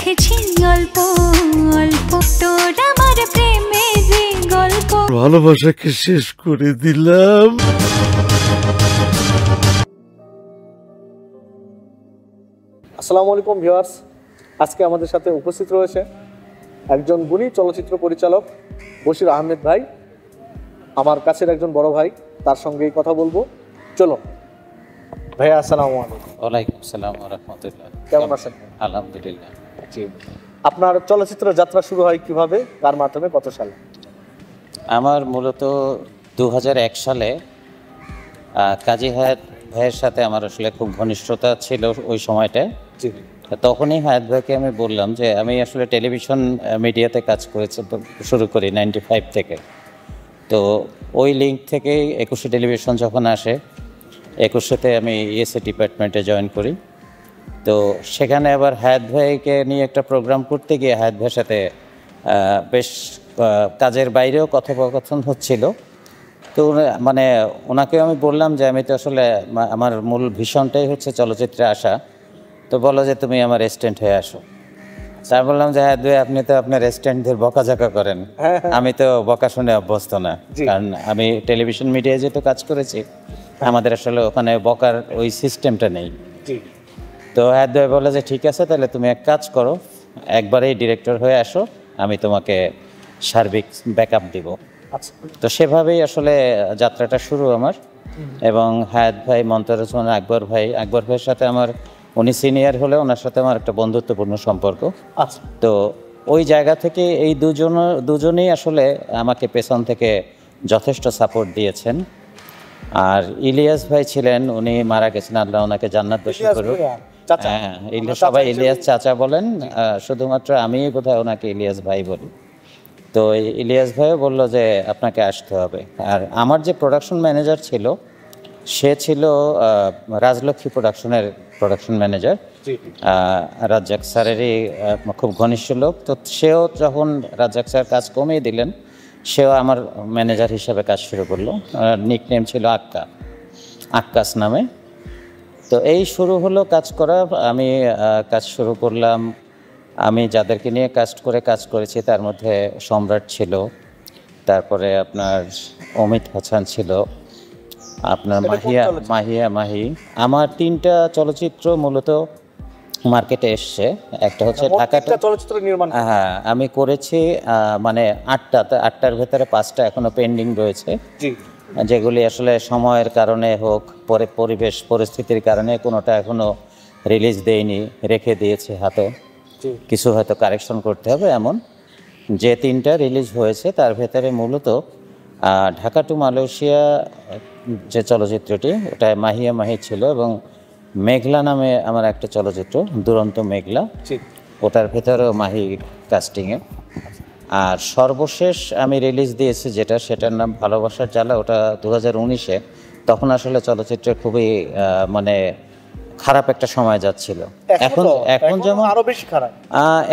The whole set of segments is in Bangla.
লিখেছি অল্প অল্প তোর আমার প্রেমের গল্প। ভালোবাসাকে শেষ করে দিলাম। আসসালামু আলাইকুম ভিউয়ার্স, আজকে আমাদের সাথে উপস্থিত রয়েছে একজন গুণী চলচ্চিত্র পরিচালক বশির আহমেদ ভাই, আমার কাছের একজন বড় ভাই। তার সঙ্গেই কথা বলবো। চলো ভাইয়া, আসসালামু আলাইকুম। ওয়ালাইকুম আসসালাম ওয়া রাহমাতুল্লাহ। কেমন আছেন? আলহামদুলিল্লাহ। জি, আপনার চলচ্চিত্র যাত্রা শুরু হয় কিভাবে, কার মাধ্যমে, কত সালে? আমার মূলত 2001 সালে কাজী হায়াত ভাইয়ের সাথে আমার আসলে খুব ঘনিষ্ঠতা ছিল ওই সময়টায়। জি, তখনই হায়াত ভাইকে আমি বললাম যে আমি আসলে টেলিভিশন মিডিয়াতে কাজ করেছি, শুরু করি 95 থেকে। তো ওই লিঙ্ক থেকে 21শে টেলিভিশন যখন আসে, 21শে আমি ইএসএ ডিপার্টমেন্টে জয়েন করি। তো সেখানে আবার হায়াত ভাইকে নিয়ে একটা প্রোগ্রাম করতে গিয়ে হায়াত ভাইয়ের সাথে বেশ কাজের বাইরেও কথোপকথন হচ্ছিল। তো মানে ওনাকেও আমি বললাম যে আমি তো আসলে আমার মূল ভীষণটাই হচ্ছে চলচ্চিত্রে আসা, তো বলো যে তুমি আমার রেস্টুরেন্ট হয়ে আসো। স্যার বললাম যে হায়াত ভাই, আপনি তো আপনার রেস্টুরেন্টদের বকাঝকা করেন, আমি তো বকা শুনে অভ্যস্ত না, কারণ আমি টেলিভিশন মিডিয়ায় যেহেতু কাজ করেছি, আমাদের আসলে ওখানে বকার ওই সিস্টেমটা নেই। তো হায়াত ভাই বলে যে ঠিক আছে, তাহলে তুমি এক কাজ করো, একবারেই ডিরেক্টর হয়ে আসো, আমি তোমাকে সার্বিক ব্যাকআপ দিব। তো সেভাবেই আসলে যাত্রাটা শুরু আমার। এবং হায়াত ভাই, মন্তারুজ্জামান আকবর ভাইয়ের সাথে আমার, উনি সিনিয়র হলে ওনার সাথে আমার একটা বন্ধুত্বপূর্ণ সম্পর্ক। তো ওই জায়গা থেকে এই দুজনেই আসলে আমাকে পেছন থেকে যথেষ্ট সাপোর্ট দিয়েছেন। আর ইলিয়াস ভাই ছিলেন, উনি মারা গেছেন, আল্লাহ ওনাকে জান্নাত নসিব করুক। হ্যাঁ, সবাই ইলিয়াস চাচা বলেন, শুধুমাত্র আমি বোধহয় ওনাকে ইলিয়াস ভাই বলি। তো ইলিয়াস ভাইও বললো যে আপনাকে আসতে হবে। আর আমার যে প্রোডাকশন ম্যানেজার ছিল, সে ছিল রাজলক্ষ্মী প্রোডাকশনের প্রোডাকশন ম্যানেজার, রাজ্জাক স্যারেরই খুব ঘনিষ্ঠ লোক। তো সেও যখন রাজ্জাক স্যার কাজ কমিয়ে দিলেন, সেও আমার ম্যানেজার হিসাবে কাজ শুরু করলো। নিকনেম ছিল আক্কাস নামে। তো এই শুরু হলো কাজ করা। আমি কাজ শুরু করলাম। আমি যাদেরকে নিয়ে কাজ করেছি তার মধ্যে সম্রাট ছিল, তারপরে আপনার অমিত হাসান ছিল, আপনার মাহি। আমার 3টা চলচ্চিত্র মূলত মার্কেটে এসছে। একটা হচ্ছে ঢাকা চলচ্চিত্র নির্মাণ, হ্যাঁ আমি করেছি, মানে 8টার ভেতরে 5টা এখনো পেন্ডিং রয়েছে, যেগুলি আসলে সময়ের কারণে হোক, পরে পরিবেশ পরিস্থিতির কারণে কোনোটা এখনো রিলিজ দেয়নি, রেখে দিয়েছে হাতে, কিছু হয়তো কারেকশন করতে হবে। এমন যে 3টা রিলিজ হয়েছে তার ভেতরে মূলত ঢাকা টু মালয়েশিয়া যে চলচ্চিত্রটি, ওটা মাহি ছিল, এবং মেঘলা নামে আমার একটা চলচ্চিত্র, দুরন্ত মেঘলা, ওটার ভেতরেও মাহি কাস্টিংয়ে। আর সর্বশেষ আমি রিলিজ দিয়েছি সেটার নাম ভালোবাসার জ্বালা, ওটা 2019-এ। তখন আসলে চলচ্চিত্রে খুবই মানে খারাপ একটা সময় যাচ্ছিল। এখন যেমন আরো বেশি খারাপ।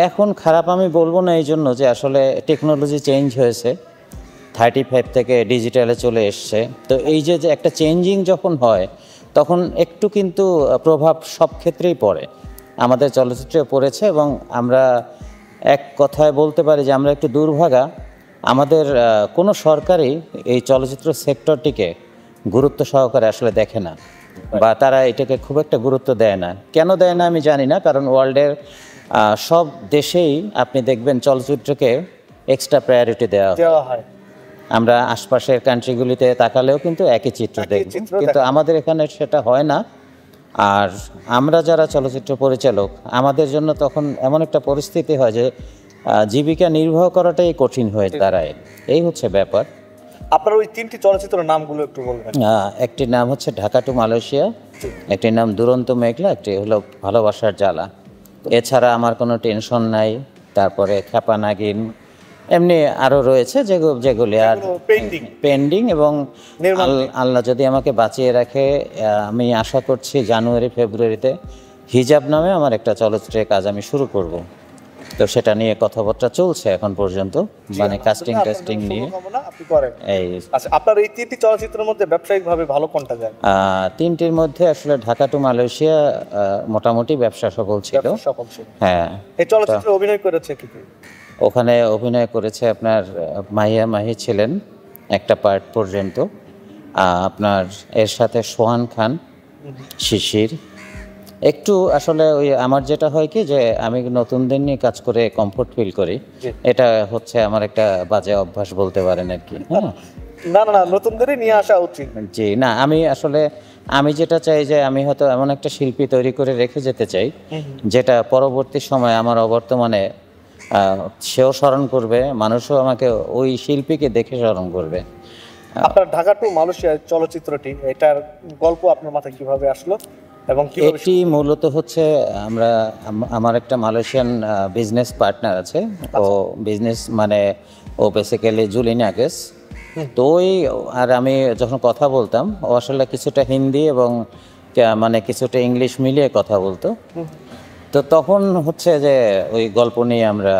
এখন খারাপ আমি বলবো না, এই জন্য যে আসলে টেকনোলজি চেঞ্জ হয়েছে, 35 থেকে ডিজিটালে চলে এসছে। তো এই যে একটা চেঞ্জিং যখন হয়, তখন একটু কিন্তু প্রভাব সব ক্ষেত্রেই পড়ে, আমাদের চলচ্চিত্রে পড়েছে। এবং আমরা এক কথায় বলতে পারি যে আমরা একটু দুর্ভাগা, আমাদের কোনো সরকারই এই চলচ্চিত্র সেক্টরটিকে গুরুত্ব সহকারে আসলে দেখে না, বা তারা এটাকে খুব একটা গুরুত্ব দেয় না। কেন দেয় না আমি জানি না, কারণ ওয়ার্ল্ডের সব দেশেই আপনি দেখবেন চলচ্চিত্রকে এক্সট্রা প্রায়োরিটি দেওয়া হয়। আমরা আশপাশের কান্ট্রিগুলিতে তাকালেও কিন্তু একই চিত্র দেখব, কিন্তু আমাদের এখানে সেটা হয় না। আর আমরা যারা চলচ্চিত্র পরিচালক, আমাদের জন্য তখন এমন একটা পরিস্থিতি হয় যে জীবিকা নির্বাহ করাটাই কঠিন হয়ে দাঁড়ায়। এই হচ্ছে ব্যাপার। আপনার ওই 3টি চলচ্চিত্রের নামগুলো একটু বলবেন? একটির নাম হচ্ছে ঢাকা টু মালয়েশিয়া, একটির নাম দুরন্ত মেঘলা, একটি হলো ভালোবাসার জ্বালা। এছাড়া আমার কোনো টেনশন নাই, তারপরে খেপা নাগিন, এমনি আরও রয়েছে যেগুলি আর পেন্ডিং। এবং আল্লাহ যদি আমাকে বাঁচিয়ে রাখে, আমি আশা করছি জানুয়ারি ফেব্রুয়ারিতে হিজাব নামে আমার একটা চলচ্চিত্রের কাজ আমি শুরু করব। তো সেটা নিয়ে কথাবার্তা চলছে এখন পর্যন্ত, মানে কাস্টিং টাস্টিং নিয়ে। শুভকামনা, আপনি করেন। এই আচ্ছা, আপনার এই 3টি চলচ্চিত্রের মধ্যে ব্যবসায়িকভাবে ভালো কোনটা যায়? 3টির মধ্যে আসলে ঢাকা টু মালয়েশিয়া মোটামুটি ব্যবসা সফল ছিল। সফল ছিল। হ্যাঁ, এই চলচ্চিত্রে অভিনয় করেছে কি? ওখানে অভিনয় করেছে আপনার মাহিয়া মাহি ছিলেন একটা পার্ট পর্যন্ত, আপনার এর সাথে সোহান খান, শিশির। একটু আসলে ওই আমার যেটা হয় কি যে আমি নতুনদের নিয়ে কাজ করে কমফোর্ট ফিল করি, এটা হচ্ছে আমার একটা বাজে অভ্যাস বলতে পারেন আর কি। হ্যাঁ, না না না, নতুনদেরই নিয়ে আসা উচিত। জি না, আমি আসলে আমি যেটা চাই যে আমি হয়তো এমন একটা শিল্পী তৈরি করে রেখে যেতে চাই যেটা পরবর্তী সময় আমার অবর্তমানে সেও স্মরণ করবে, মানুষও আমাকে ওই শিল্পীকে দেখে স্মরণ করবে। আপনার ঢাকা টু মালয়েশিয়া চলচ্চিত্রটি, এটার গল্প আপনার মাথায় কিভাবে আসলো এবং কিভাবে? এটি মূলত হচ্ছে আমার একটা মালয়েশিয়ান বিজনেস পার্টনার আছে, ও বিজনেস মানে ও বেসিক্যালি জুলিন আগেস। তো ওই আর আমি যখন কথা বলতাম, ও আসলে কিছুটা হিন্দি এবং মানে কিছুটা ইংলিশ মিলিয়ে কথা বলতো। তো তখন হচ্ছে যে ওই গল্প নিয়ে আমরা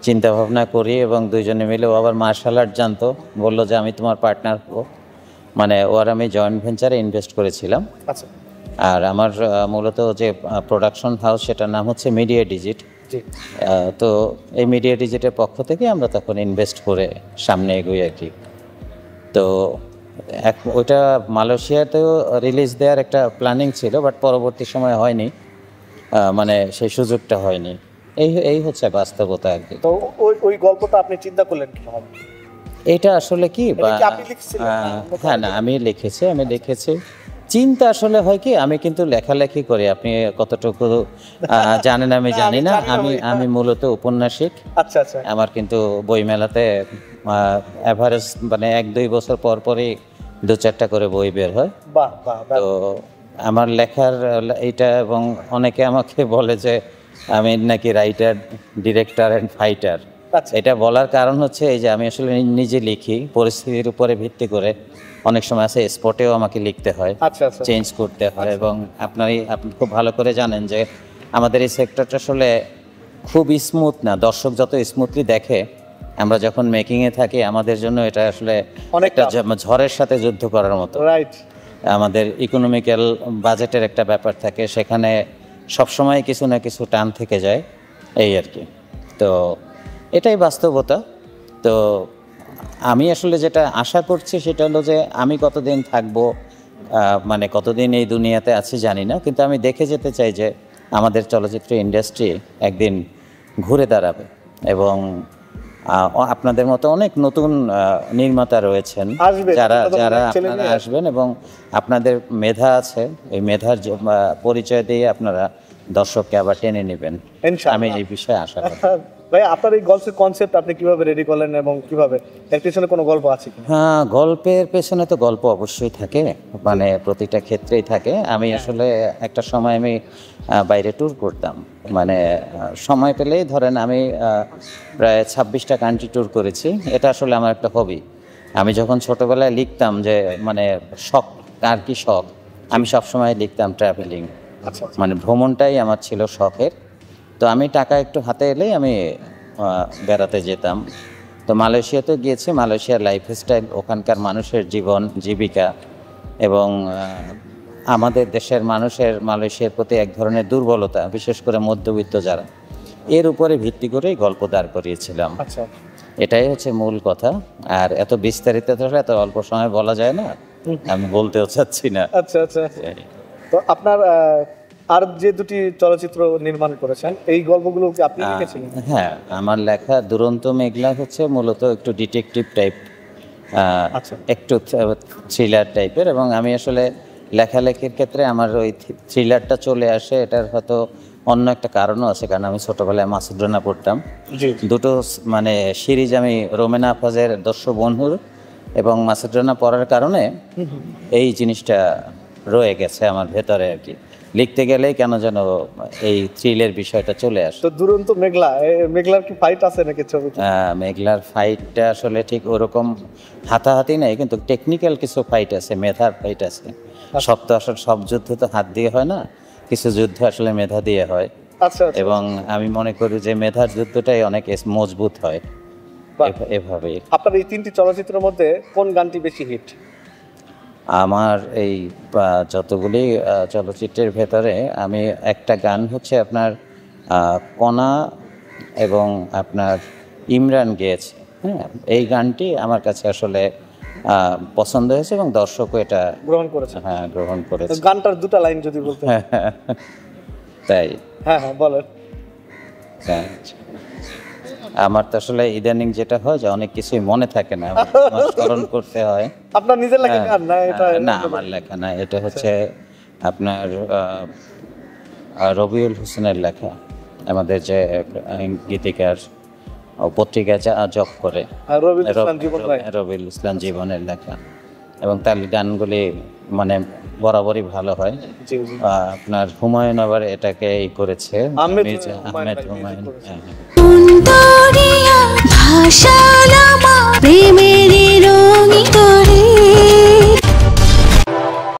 চিন্তা ভাবনা করি এবং দুইজনে মিলে, ও আবার মার্শাল আর্ট জানতো, বললো যে আমি তোমার পার্টনার হবো, মানে ও আর আমি জয়েন্ট ভেঞ্চারে ইনভেস্ট করেছিলাম। আচ্ছা, আর আমার মূলত যে প্রোডাকশন হাউস সেটার নাম হচ্ছে মিডিয়া ডিজিট। জি। তো এই মিডিয়া ডিজিটের পক্ষ থেকে আমরা তখন ইনভেস্ট করে সামনে এগোই আর কি। তো ওইটা মালয়েশিয়াতেও রিলিজ দেওয়ার একটা প্ল্যানিং ছিল, বাট পরবর্তী সময় হয়নি, মানে সেই সুযোগটা হয়নি। এই হচ্ছে বাস্তবতা আর কি। তো ওই গল্পটা আপনি চিন্তা করলেন কিভাবে? এটা আসলে কি আপনি লিখেছিলেন? হ্যাঁ, না আমি লিখেছি। চিন্তা আসলে হয় কি, আমি কিন্তু লেখালেখি করি, আপনি কতটুকু জানেন আমি জানি না। আমি মূলত উপন্যাসিক। আচ্ছা আচ্ছা। আমার কিন্তু বইমেলাতে অ্যাভারেজ মানে 1-2 বছর পর পরই 2-4টা করে বই বের হয়। বাহ বাহ। তো আমার লেখার এইটা, এবং অনেকে আমাকে বলে যে আমি নাকি রাইটার, ডিরেক্টর অ্যান্ড ফাইটার। এটা বলার কারণ হচ্ছে এই যে আমি আসলে নিজে লিখি পরিস্থিতির উপরে ভিত্তি করে, অনেক সময় আছে স্পটেও আমাকে লিখতে হয়, চেঞ্জ করতে হয়। এবং আপনি খুব ভালো করে জানেন যে আমাদের এই সেক্টরটা আসলে খুব স্মুথ না। দর্শক যত স্মুথলি দেখে, আমরা যখন মেকিংয়ে থাকি আমাদের জন্য এটা আসলে একটা ঝড়ের সাথে যুদ্ধ করার মতো। রাইট। আমাদের ইকোনমিক্যাল বাজেটের একটা ব্যাপার থাকে, সেখানে সবসময় কিছু না কিছু টান থেকে যায়, এই আর কি। তো এটাই বাস্তবতা। তো আমি আসলে যেটা আশা করছি সেটা হলো যে আমি কতদিন থাকবো, মানে কতদিন এই দুনিয়াতে আছি জানি না, কিন্তু আমি দেখে যেতে চাই যে আমাদের চলচ্চিত্র ইন্ডাস্ট্রি একদিন ঘুরে দাঁড়াবে এবং আপনাদের মতো অনেক নতুন নির্মাতা রয়েছেন যারা আপনারা আসবেন এবং আপনাদের মেধা আছে, এই মেধার পরিচয় দিয়ে আপনারা দর্শককে আবার টেনে নেবেন। আমি এই বিষয়ে আশা করি। ভাই, আপনার এই গল্পের কনসেপ্ট আপনি কিভাবে রেডি করলেন এবং কিভাবে, এর পেছনে কোনো গল্প আছে কি? হ্যাঁ, গল্পের পেছনে তো গল্প অবশ্যই থাকে, মানে প্রতিটা ক্ষেত্রেই থাকে। আমি আসলে একটা সময় আমি বাইরে ট্যুর করতাম, মানে সময় পেলেই ধরেন আমি প্রায় 26টা কান্ট্রি ট্যুর করেছি। এটা আসলে আমার একটা হবি। আমি যখন ছোটবেলায় লিখতাম যে মানে শখ, কার কি শখ, আমি সবসময় লিখতাম ট্রাভেলিং, মানে ভ্রমণটাই আমার ছিল শখের। তো আমি টাকা একটু হাতে এলেই আমি বেড়াতে যেতাম। তো মালয়েশিয়াতে গিয়েছি, মালয়েশিয়ার লাইফস্টাইল, ওখানকার মানুষের জীবন জীবিকা এবং আমাদের দেশের মানুষের মালয়েশিয়ার প্রতি এক ধরনের দুর্বলতা, বিশেষ করে মধ্যবিত্ত যারা, এর উপরে ভিত্তি করেই গল্প দাঁড় করিয়েছিলাম। এটাই হচ্ছে মূল কথা। আর এত বিস্তারিত এত অল্প সময় বলা যায় না, আমি বলতেও চাচ্ছি না। আচ্ছা আচ্ছা। তো আপনার আর যে দুটি চলচ্চিত্র নির্মাণ করেছেন, এই গল্পগুলো কি আপনি লিখেছিলেন? হ্যাঁ, আমার লেখা দুরন্ত মেঘলা হচ্ছে মূলত একটু ডিটেকটিভ টাইপ, একটু থ্রিলার টাইপের। এবং আমি আসলে লেখালেখির ক্ষেত্রে আমার ওই থ্রিলারটা চলে আসে, এটার হয়তো অন্য একটা কারণও আছে, কারণ আমি ছোটবেলায় মাসুদ রানা পড়তাম। দুটো মানে সিরিজ আমি রোমেনা আফাজের দস্যু বন্ধুর এবং মাসুদ রানা পড়ার কারণে এই জিনিসটা রয়ে গেছে আমার ভেতরে আর কি। লিখতে গেলেই কেন যেন এই থ্রিলের বিষয়টা চলে আসে। তো দুরন্ত মেঘলা, মেঘলার কি ফাইট আছে নাকি ছবিতে? মেঘলার ফাইটটা আসলে ঠিক ওরকম হাতাহাতি নাই, কিন্তু টেকনিক্যাল কিছু ফাইট আছে, মেধার ফাইট আছে। সব তো আসলে সব যুদ্ধ তো হাত দিয়ে হয় না, কিছু যুদ্ধ আসলে মেধা দিয়ে হয়। আচ্ছা আচ্ছা। এবং আমি মনে করি যে মেধার যুদ্ধটাই অনেক মজবুত হয় বাহ। এভাবে। আপনার এই 3টি চলচ্চিত্রের মধ্যে কোন গানটি বেশি হিট? আমার এই যতগুলি চলচ্চিত্রের ভেতরে আমি একটা গান হচ্ছে আপনার কণা এবং আপনার ইমরান গেয়েছে, হ্যাঁ, এই গানটি আমার কাছে আসলে পছন্দ হয়েছে এবং দর্শকও এটা গ্রহণ করেছে? হ্যাঁ গ্রহণ করেছে। গানটার দুটো লাইন যদি বলতে। তাই হ্যাঁ হ্যাঁ বলেন। হ্যাঁ। আমার তো আসলে ইদানিং যেটা হয় যে অনেক কিছুই মনে থাকে না, আমার স্মরণ করতে হয়। আপনার নিজের লেখা গান না এটা? না, আমার লেখা না, এটা হচ্ছে আপনার রবিউল হোসেনের লেখা, আমাদের যে গীতিকার পত্রিকায় জব করে, রবিউল ইসলাম জীবনের লেখা, এবং তার গানগুলি মানে বরাবরই ভালো হয়। আপনার হুমায়ুন আবার এটাকে করেছে, আহমেদ হুমায়ুন। সুন্দরিয়া ভাষালামা প্রেমের রঙিন